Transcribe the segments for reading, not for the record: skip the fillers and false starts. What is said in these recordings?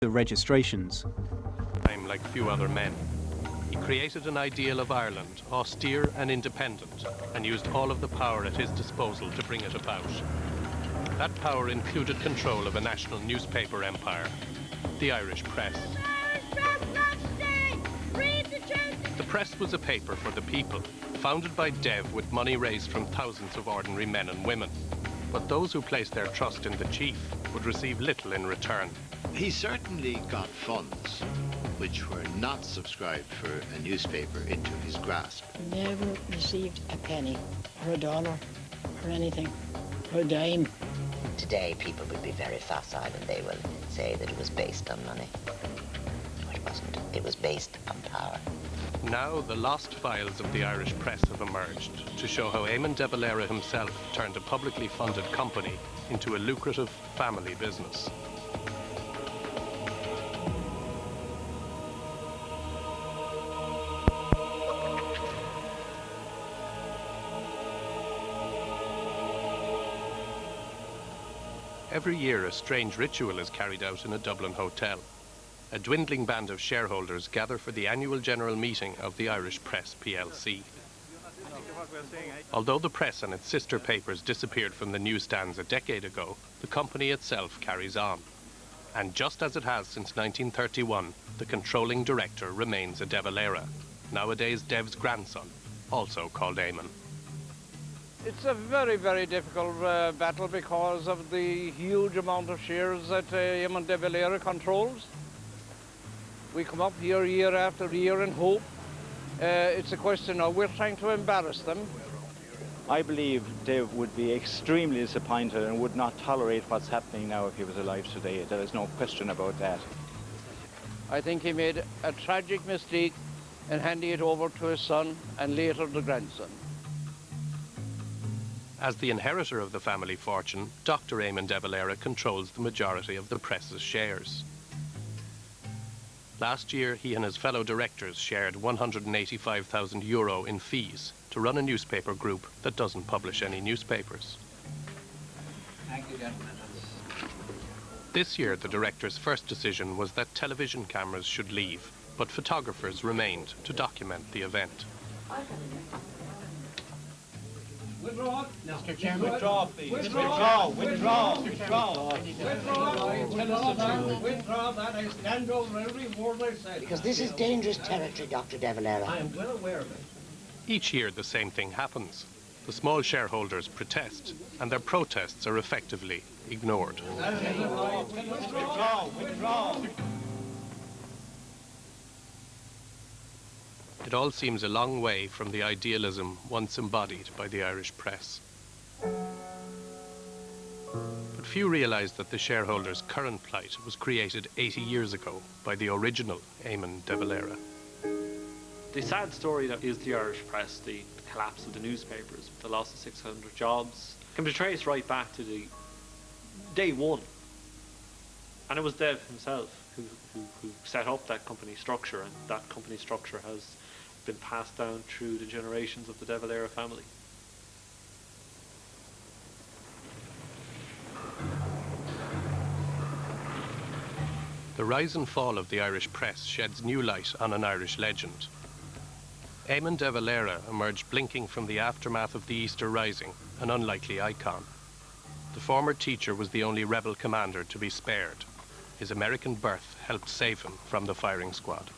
the registrations. I'm like few other men. He created an ideal of Ireland, austere and independent, and used all of the power at his disposal to bring it about. That power included control of a national newspaper empire, the Irish press. The press was a paper for the people, founded by Dev with money raised from thousands of ordinary men and women. But those who placed their trust in the chief would receive little in return. He certainly got funds which were not subscribed for a newspaper into his grasp. Never received a penny, or a dollar, or anything, or a dime. Today, people will be very facile and they will say that it was based on money. But it wasn't. It was based on power. Now, the lost files of the Irish press have emerged to show how Eamon de Valera himself turned a publicly funded company into a lucrative family business. Every year, a strange ritual is carried out in a Dublin hotel. A dwindling band of shareholders gather for the annual general meeting of the Irish Press plc. Although the press and its sister papers disappeared from the newsstands a decade ago, the company itself carries on. And just as it has since 1931, the controlling director remains a DeValera, nowadays Dev's grandson, also called Eamon. It's a very, very difficult battle because of the huge amount of shares that Eamon de Valera controls. We come up here year after year and hope. It's a question of we're trying to embarrass them. I believe Dev would be extremely disappointed and would not tolerate what's happening now if he was alive today. There is no question about that. I think he made a tragic mistake in handing it over to his son and later the grandson. As the inheritor of the family fortune, Dr. Eamon de Valera controls the majority of the press's shares. Last year, he and his fellow directors shared €185,000 in fees to run a newspaper group that doesn't publish any newspapers. Thank you, gentlemen. This year, the directors' first decision was that television cameras should leave, but photographers remained to document the event. Withdraw. Mr. Chairman, withdraw, please. Withdraw. Withdraw. Withdraw that. I stand over every word I said. Because this is dangerous territory, Dr. de Valera. I am well aware of it. Each year, the same thing happens. The small shareholders protest, and their protests are effectively ignored. Withdraw. It all seems a long way from the idealism once embodied by the Irish press. But few realise that the shareholders' current plight was created 80 years ago by the original Eamon de Valera. The sad story that is the Irish press, the collapse of the newspapers, the loss of 600 jobs, can be traced right back to the day one. And it was Dev himself who set up that company structure, and that company structure has been passed down through the generations of the de Valera family. The rise and fall of the Irish press sheds new light on an Irish legend. Eamon de Valera emerged blinking from the aftermath of the Easter Rising, an unlikely icon. The former teacher was the only rebel commander to be spared. His American birth helped save him from the firing squad.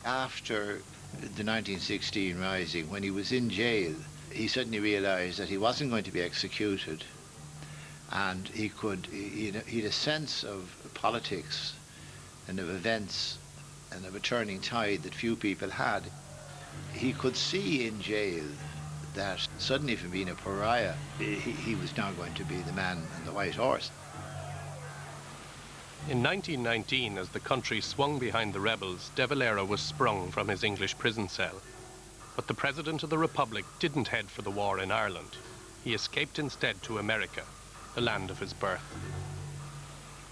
After the 1916 Rising, when he was in jail, he suddenly realized that he wasn't going to be executed, and he had a sense of politics and of events and of a turning tide that few people had. He could see in jail that suddenly, from being a pariah, he was now going to be the man on the white horse. In 1919, as the country swung behind the rebels, de Valera was sprung from his English prison cell. But the President of the Republic didn't head for the war in Ireland. He escaped instead to America, the land of his birth.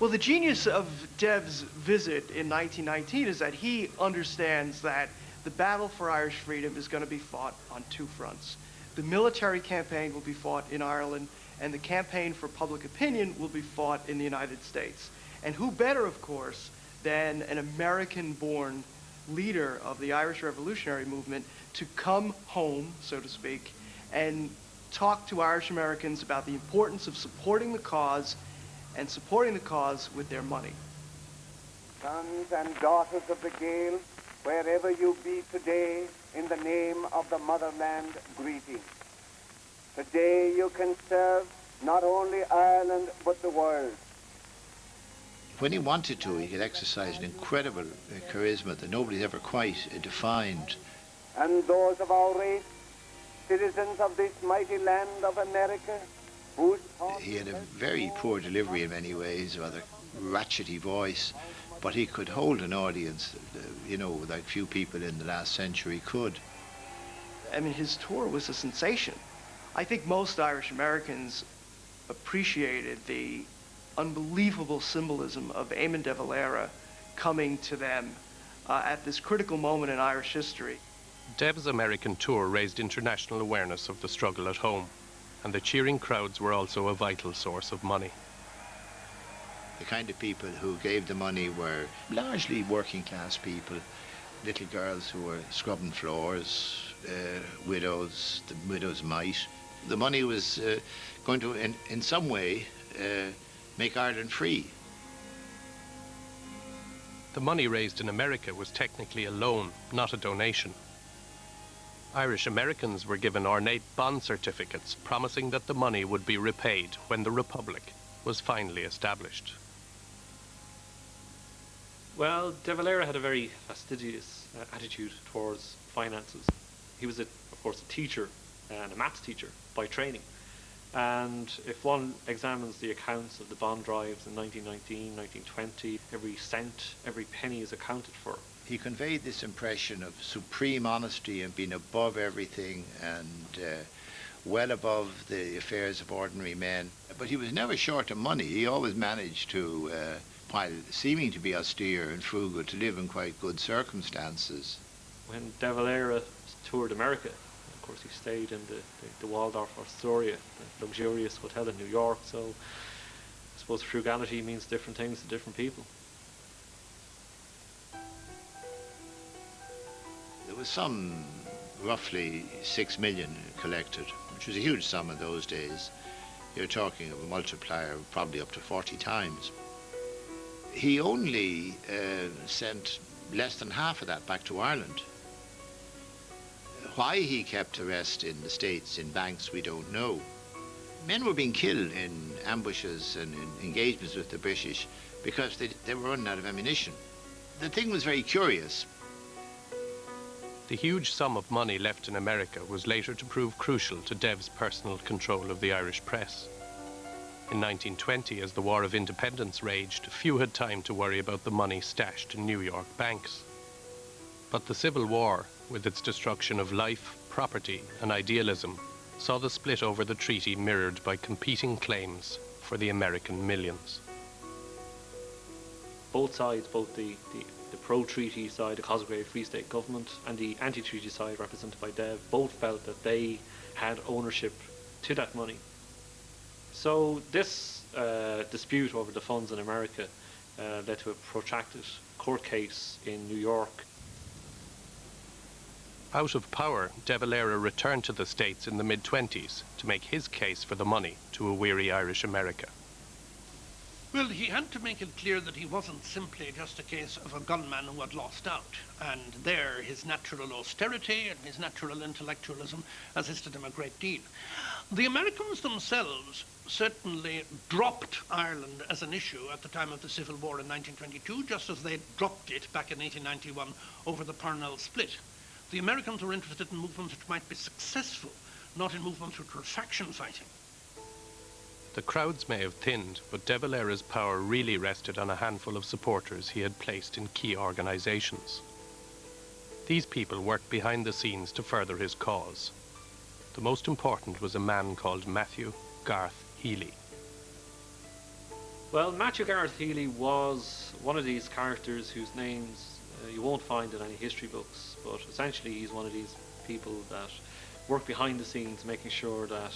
Well, the genius of Dev's visit in 1919 is that he understands that the battle for Irish freedom is going to be fought on two fronts. The military campaign will be fought in Ireland, and the campaign for public opinion will be fought in the United States. And who better, of course, than an American-born leader of the Irish Revolutionary Movement to come home, so to speak, and talk to Irish Americans about the importance of supporting the cause and supporting the cause with their money. Sons and daughters of the Gael, wherever you be today, in the name of the motherland, greeting. Today you can serve not only Ireland, but the world. When he wanted to, he could exercise an incredible charisma that nobody's ever quite defined. And those of our race, citizens of this mighty land of America, whose he had a very poor delivery in many ways, rather ratchety voice, but he could hold an audience, you know, like few people in the last century could. I mean, his tour was a sensation. I think most Irish Americans appreciated the unbelievable symbolism of Eamon de Valera coming to them at this critical moment in Irish history. Dev's American tour raised international awareness of the struggle at home, and the cheering crowds were also a vital source of money. The kind of people who gave the money were largely working class people, little girls who were scrubbing floors, widows, the widow's mite. The money was going to, in some way, make Ireland free. The money raised in America was technically a loan, not a donation. Irish Americans were given ornate bond certificates promising that the money would be repaid when the Republic was finally established. Well, De Valera had a very fastidious attitude towards finances. He was, of course, a teacher and a maths teacher by training. And if one examines the accounts of the bond drives in 1919, 1920, every cent, every penny is accounted for. He conveyed this impression of supreme honesty and being above everything and well above the affairs of ordinary men. But he was never short of money. He always managed to, while seeming to be austere and frugal, to live in quite good circumstances. When De Valera toured America, of course he stayed in the Waldorf Astoria, the luxurious hotel in New York, so I suppose frugality means different things to different people. There was some roughly 6 million collected, which was a huge sum in those days. You're talking of a multiplier of probably up to 40 times. He only sent less than half of that back to Ireland. Why he kept the rest in the States in banks, we don't know. Men were being killed in ambushes and in engagements with the British because they were running out of ammunition. The thing was very curious. The huge sum of money left in America was later to prove crucial to Dev's personal control of the Irish press. In 1920, as the War of Independence raged, few had time to worry about the money stashed in New York banks. But the Civil War, with its destruction of life, property, and idealism, saw the split over the treaty mirrored by competing claims for the American millions. Both sides, both the pro-treaty side, the Cosgrave Free State government, and the anti-treaty side represented by Dev, both felt that they had ownership to that money. So this dispute over the funds in America led to a protracted court case in New York. Out of power, De Valera returned to the States in the mid-20s to make his case for the money to a weary Irish America. Well, he had to make it clear that he wasn't simply just a case of a gunman who had lost out, and there his natural austerity and his natural intellectualism assisted him a great deal. The Americans themselves certainly dropped Ireland as an issue at the time of the Civil War in 1922, just as they dropped it back in 1891 over the Parnell split. The Americans were interested in movements which might be successful, not in movements which were faction fighting. The crowds may have thinned, but De Valera's power really rested on a handful of supporters he had placed in key organizations. These people worked behind the scenes to further his cause. The most important was a man called Matthew Garth Healy. Well, Matthew Garth Healy was one of these characters whose names you won't find in any history books, but essentially he's one of these people that work behind the scenes, making sure that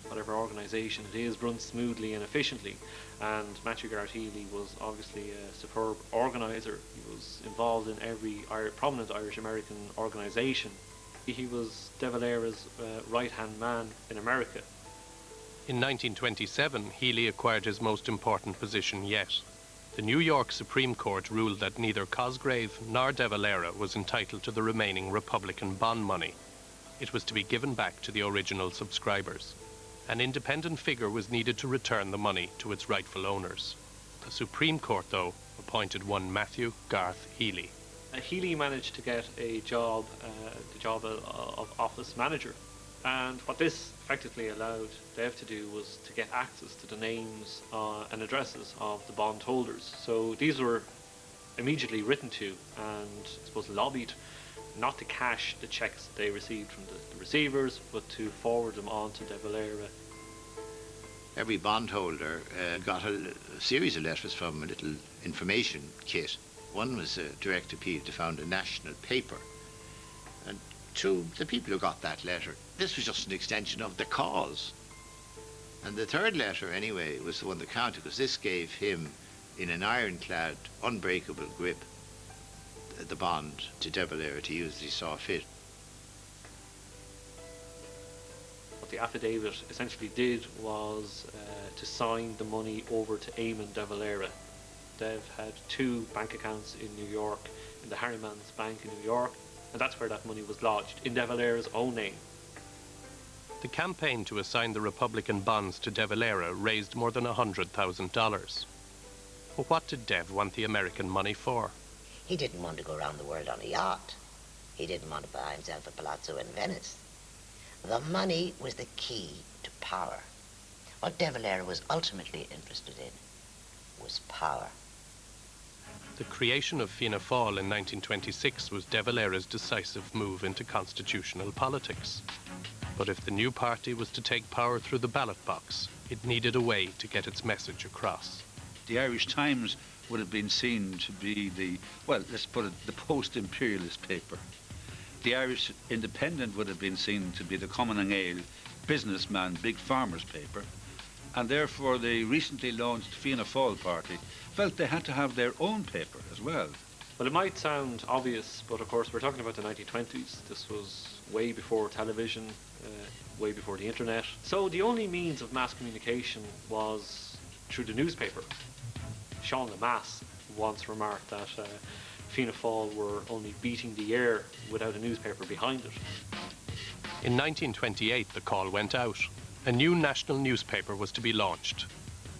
whatever organisation it is runs smoothly and efficiently. And Matthew Garrett Healy was obviously a superb organiser. He was involved in every prominent Irish-American organisation. He was De Valera's right-hand man in America. In 1927, Healy acquired his most important position yet. The New York Supreme Court ruled that neither Cosgrave nor De Valera was entitled to the remaining Republican bond money. It was to be given back to the original subscribers. An independent figure was needed to return the money to its rightful owners. The Supreme Court, though, appointed one Matthew Garth Healy. Healy managed to get a job, the job of office manager. And what this effectively allowed Dev to do was to get access to the names and addresses of the bondholders. So these were immediately written to and, I suppose, lobbied not to cash the checks that they received from the receivers, but to forward them on to De Valera. Every bondholder got a series of letters from a little information kit. One was a direct appeal to found a national paper. And to the people who got that letter, this was just an extension of the cause. And the third letter, anyway, was the one that counted, because this gave him, in an ironclad, unbreakable grip, the bond to De Valera to use as he saw fit. What the affidavit essentially did was to sign the money over to Eamon de Valera. Dev had 2 bank accounts in New York, in the Harriman's Bank in New York, and that's where that money was lodged, in De Valera's own name. The campaign to assign the Republican bonds to De Valera raised more than $100,000. But what did Dev want the American money for? He didn't want to go around the world on a yacht. He didn't want to buy himself a palazzo in Venice. The money was the key to power. What De Valera was ultimately interested in was power. The creation of Fianna Fáil in 1926 was De Valera's decisive move into constitutional politics. But if the new party was to take power through the ballot box, it needed a way to get its message across. The Irish Times would have been seen to be the, well, let's put it, the post-imperialist paper. The Irish Independent would have been seen to be the Common and Ale, businessman, big farmers paper. And therefore the recently launched Fianna Fáil party felt they had to have their own paper as well. Well, it might sound obvious, but of course we're talking about the 1920s. This was way before television, way before the internet. So the only means of mass communication was through the newspaper. Sean Lemass once remarked that Fianna Fáil were only beating the air without a newspaper behind it. In 1928, the call went out. A new national newspaper was to be launched.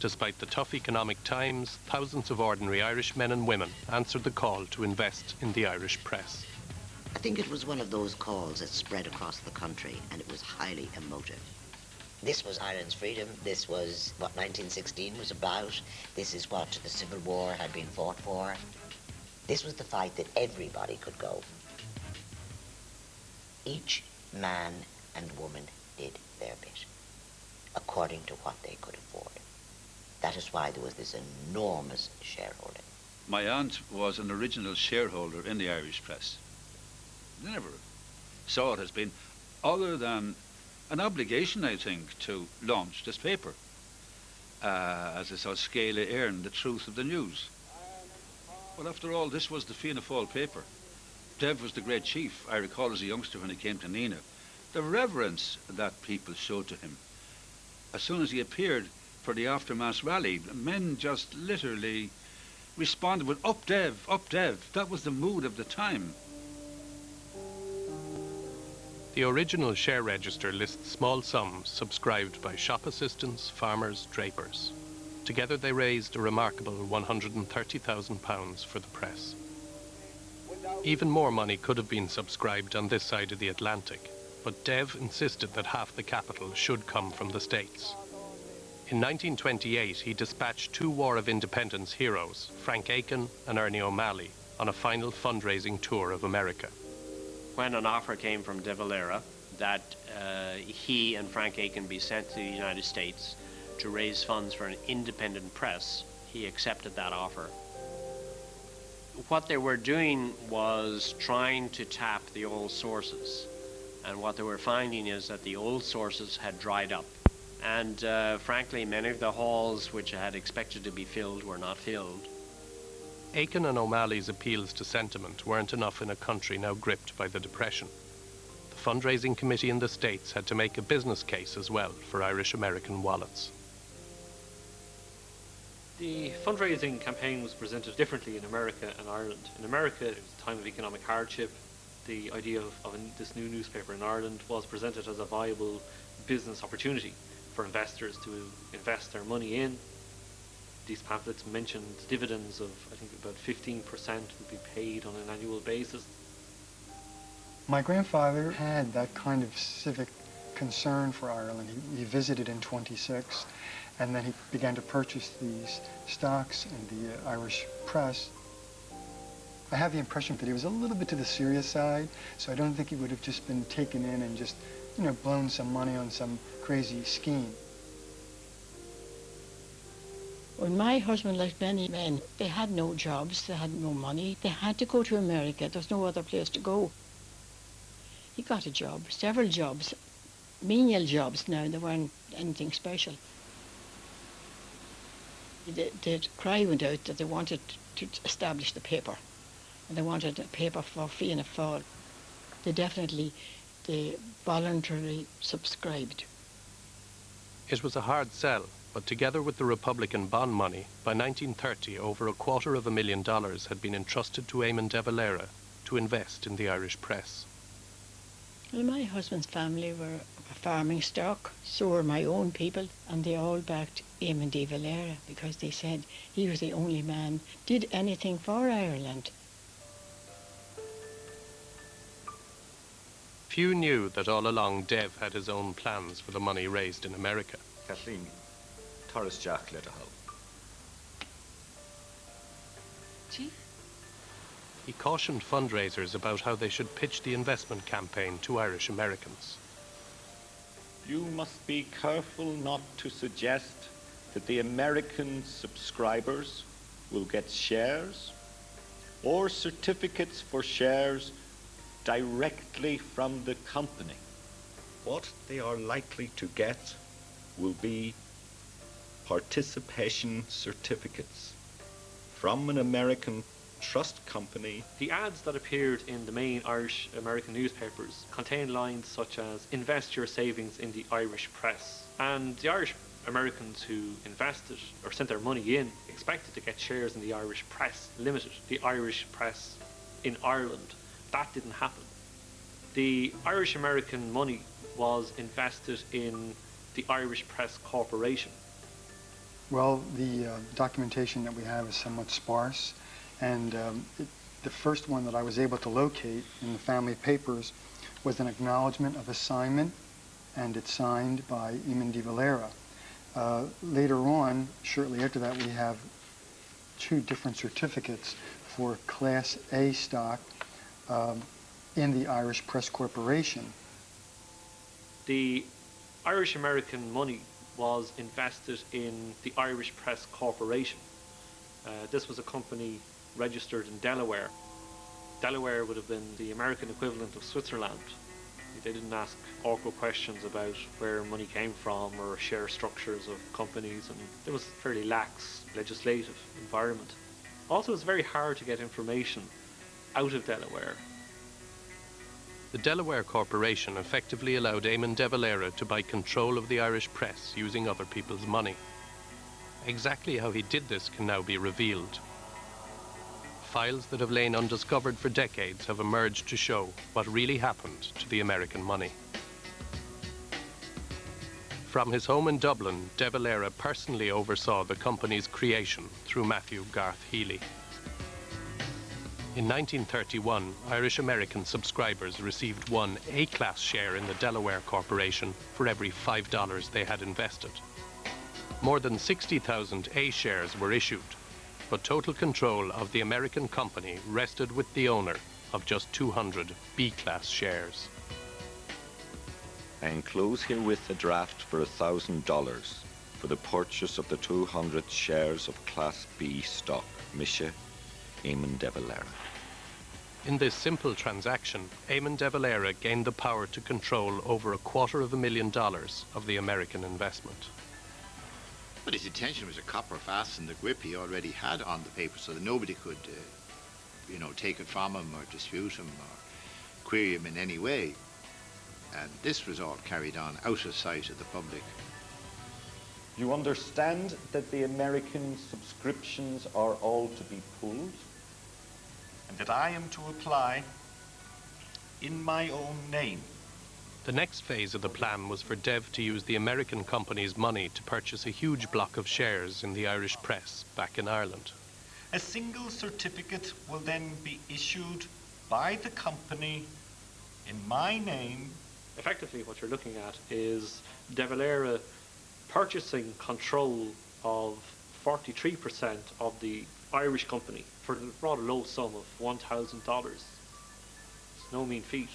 Despite the tough economic times, thousands of ordinary Irish men and women answered the call to invest in the Irish press. I think it was one of those calls that spread across the country, and it was highly emotive. This was Ireland's freedom. This was what 1916 was about. This is what the Civil War had been fought for. This was the fight that everybody could go. Each man and woman did their bit, according to what they could afford. That is why there was this enormous shareholding. My aunt was an original shareholder in the Irish press. They never saw it as being other than an obligation, I think, to launch this paper. As I saw Scéala Éireann, the truth of the news. Well, after all, this was the Fianna Fáil paper. Dev was the great chief. I recall as a youngster when he came to Nina, the reverence that people showed to him. As soon as he appeared for the aftermath rally, men just literally responded with, "Up Dev, up Dev." That was the mood of the time. The original share register lists small sums subscribed by shop assistants, farmers, drapers. Together they raised a remarkable £130,000 for the press. Even more money could have been subscribed on this side of the Atlantic, but Dev insisted that half the capital should come from the States. In 1928, he dispatched 2 War of Independence heroes, Frank Aiken and Ernie O'Malley, on a final fundraising tour of America. When an offer came from De Valera that he and Frank Aiken be sent to the United States to raise funds for an independent press, he accepted that offer. What they were doing was trying to tap the old sources. And what they were finding is that the old sources had dried up. And frankly, many of the halls which had expected to be filled were not filled. Aiken and O'Malley's appeals to sentiment weren't enough in a country now gripped by the Depression. The fundraising committee in the States had to make a business case as well for Irish-American wallets. The fundraising campaign was presented differently in America and Ireland. In America, it was a time of economic hardship. The idea of this new newspaper in Ireland was presented as a viable business opportunity for investors to invest their money in. These pamphlets mentioned dividends of, I think, about 15% would be paid on an annual basis. My grandfather had that kind of civic concern for Ireland. He visited in '26, and then he began to purchase these stocks in the Irish press. I have the impression that he was a little bit to the serious side, so I don't think he would have just been taken in and just, blown some money on some crazy scheme. When my husband, like many men, they had no jobs, they had no money, they had to go to America. There's no other place to go. He got a job, several jobs, menial jobs now, they weren't anything special. The cry went out that they wanted to establish the paper, and they wanted a paper for Fianna Fáil. They voluntarily subscribed. It was a hard sell, but together with the Republican bond money, by 1930 over $250,000 had been entrusted to Eamon de Valera to invest in the Irish press. Well, my husband's family were a farming stock, so were my own people, and they all backed Eamon de Valera because they said he was the only man did anything for Ireland. Few knew that all along Dev had his own plans for the money raised in America. Kathleen, Torres Jack Leatherhull. Chief? He cautioned fundraisers about how they should pitch the investment campaign to Irish Americans. You must be careful not to suggest that the American subscribers will get shares or certificates for shares directly from the company. What they are likely to get will be participation certificates from an American trust company. The ads that appeared in the main Irish American newspapers contained lines such as "invest your savings in the Irish press," and the Irish Americans who invested or sent their money in expected to get shares in the Irish Press Limited, the Irish press in Ireland. That didn't happen. The Irish American money was invested in the Irish Press Corporation. Well, the documentation that we have is somewhat sparse, and the first one that I was able to locate in the family papers was an acknowledgement of assignment, and it's signed by Eamon de Valera. Later on, shortly after that, we have two different certificates for Class A stock in the Irish Press Corporation. The Irish American money was invested in the Irish Press Corporation. This was a company registered in Delaware. Delaware would have been the American equivalent of Switzerland. They didn't ask awkward questions about where money came from or share structures of companies, and there was a fairly lax legislative environment. Also, it's very hard to get information out of Delaware. The Delaware Corporation effectively allowed Eamon de Valera to buy control of the Irish press using other people's money. Exactly how he did this can now be revealed. Files that have lain undiscovered for decades have emerged to show what really happened to the American money. From his home in Dublin, de Valera personally oversaw the company's creation through Matthew Garth Healy. In 1931, Irish-American subscribers received one A-class share in the Delaware Corporation for every $5 they had invested. More than 60,000 A shares were issued, but total control of the American company rested with the owner of just 200 B-class shares. I enclose herewith a draft for $1,000 for the purchase of the 200 shares of Class B stock, Misha Eamon de Valera. In this simple transaction, Eamon de Valera gained the power to control over $250,000 of the American investment. But his intention was to copper fasten the grip he already had on the paper so that nobody could, take it from him or dispute him or query him in any way. And this was all carried on out of sight of the public. You understand that the American subscriptions are all to be pulled, and that I am to apply in my own name. The next phase of the plan was for Dev to use the American company's money to purchase a huge block of shares in the Irish press back in Ireland. A single certificate will then be issued by the company in my name. Effectively, what you're looking at is DeValera purchasing control of 43% of the Irish company for the rather low sum of $1,000. It's no mean feat.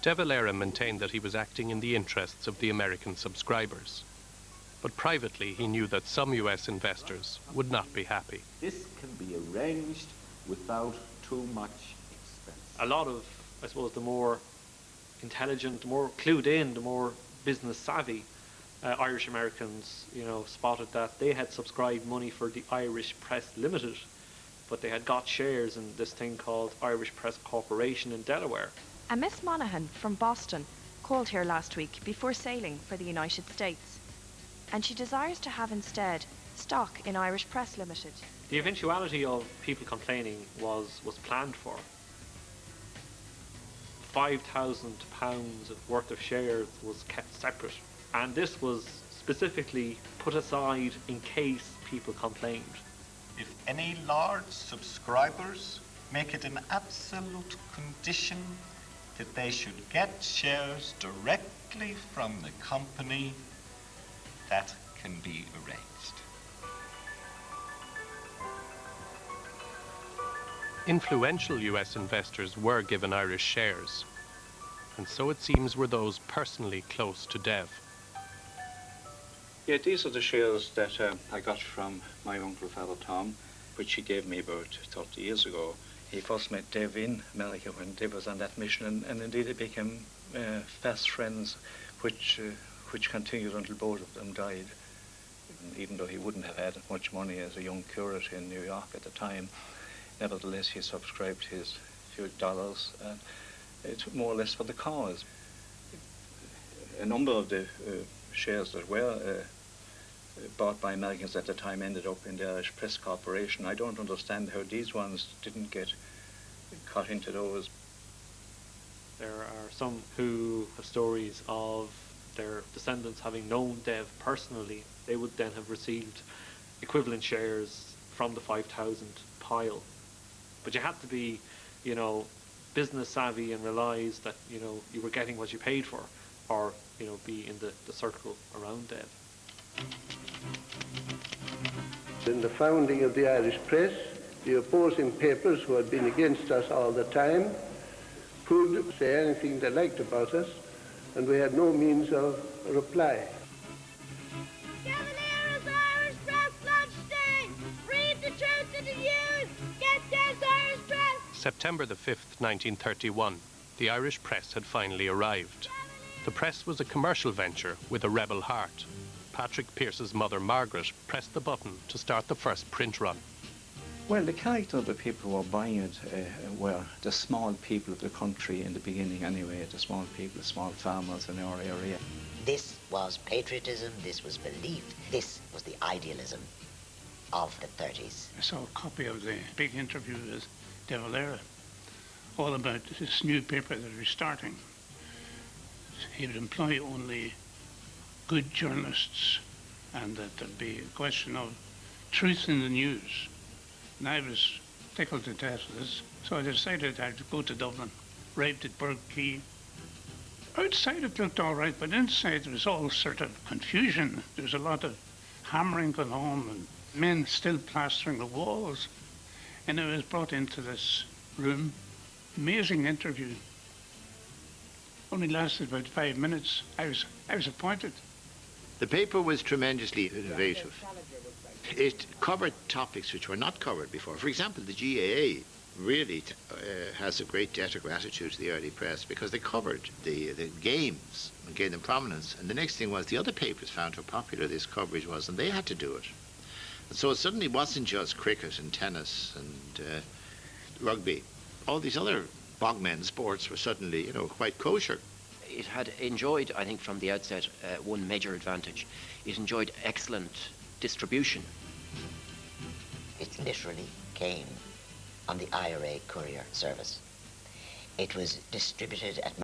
De Valera maintained that he was acting in the interests of the American subscribers. But privately, he knew that some US investors would not be happy. This can be arranged without too much expense. A lot of, I suppose, the more intelligent, the more clued in, the more business savvy Irish Americans, spotted that they had subscribed money for the Irish Press Limited, but they had got shares in this thing called Irish Press Corporation in Delaware. A Miss Monaghan from Boston called here last week before sailing for the United States, and she desires to have instead stock in Irish Press Limited. The eventuality of people complaining was planned for. £5,000 worth of shares was kept separate, and this was specifically put aside in case people complained. If any large subscribers make it an absolute condition that they should get shares directly from the company, that can be arranged. Influential US investors were given Irish shares, and so it seems were those personally close to Dev. Yeah, these are the shares that I got from my uncle, Father Tom, which he gave me about 30 years ago. He first met Dev in America when Dev was on that mission, and indeed they became fast friends, which continued until both of them died. Even though he wouldn't have had much money as a young curate in New York at the time, nevertheless he subscribed his few dollars, and it's more or less for the cause. A number of the shares that were bought by Americans at the time ended up in the Irish Press Corporation. I don't understand how these ones didn't get caught into those. There are some who have stories of their descendants having known Dev personally. They would then have received equivalent shares from the 5,000 pile. But you had to be, business savvy and realize that, you were getting what you paid for, or, be in the circle around Dev. In the founding of the Irish Press, the opposing papers who had been against us all the time could say anything they liked about us, and we had no means of reply. DeValera's Irish Press lunch day! Read the truth to the youth! Get Dev's Irish Press! September the 5th, 1931, the Irish Press had finally arrived. The press was a commercial venture with a rebel heart. Patrick Pearse's mother, Margaret, pressed the button to start the first print run. Well, the character of the people who were buying it were the small people of the country in the beginning anyway, the small people, small farmers in our area. This was patriotism, this was belief, this was the idealism of the 30s. I saw a copy of the big interview with De Valera, all about this new paper that was starting. He would employ only good journalists, and that there'd be a question of truth in the news. And I was tickled to death with this, so I decided I'd go to Dublin, arrived at Burgh Quay. Outside it looked all right, but inside there was all sort of confusion. There was a lot of hammering going on and men still plastering the walls. And I was brought into this room. Amazing interview. Only lasted about 5 minutes. I was appointed. The paper was tremendously innovative. It covered topics which were not covered before. For example, the GAA really has a great debt of gratitude to the early press because they covered the games and gave them prominence. And the next thing was the other papers found how popular this coverage was, and they had to do it. And so it suddenly wasn't just cricket and tennis and rugby. All these other bogmen sports were suddenly, quite kosher. It had enjoyed, I think, from the outset, one major advantage. It enjoyed excellent distribution. It literally came on the IRA courier service. It was distributed at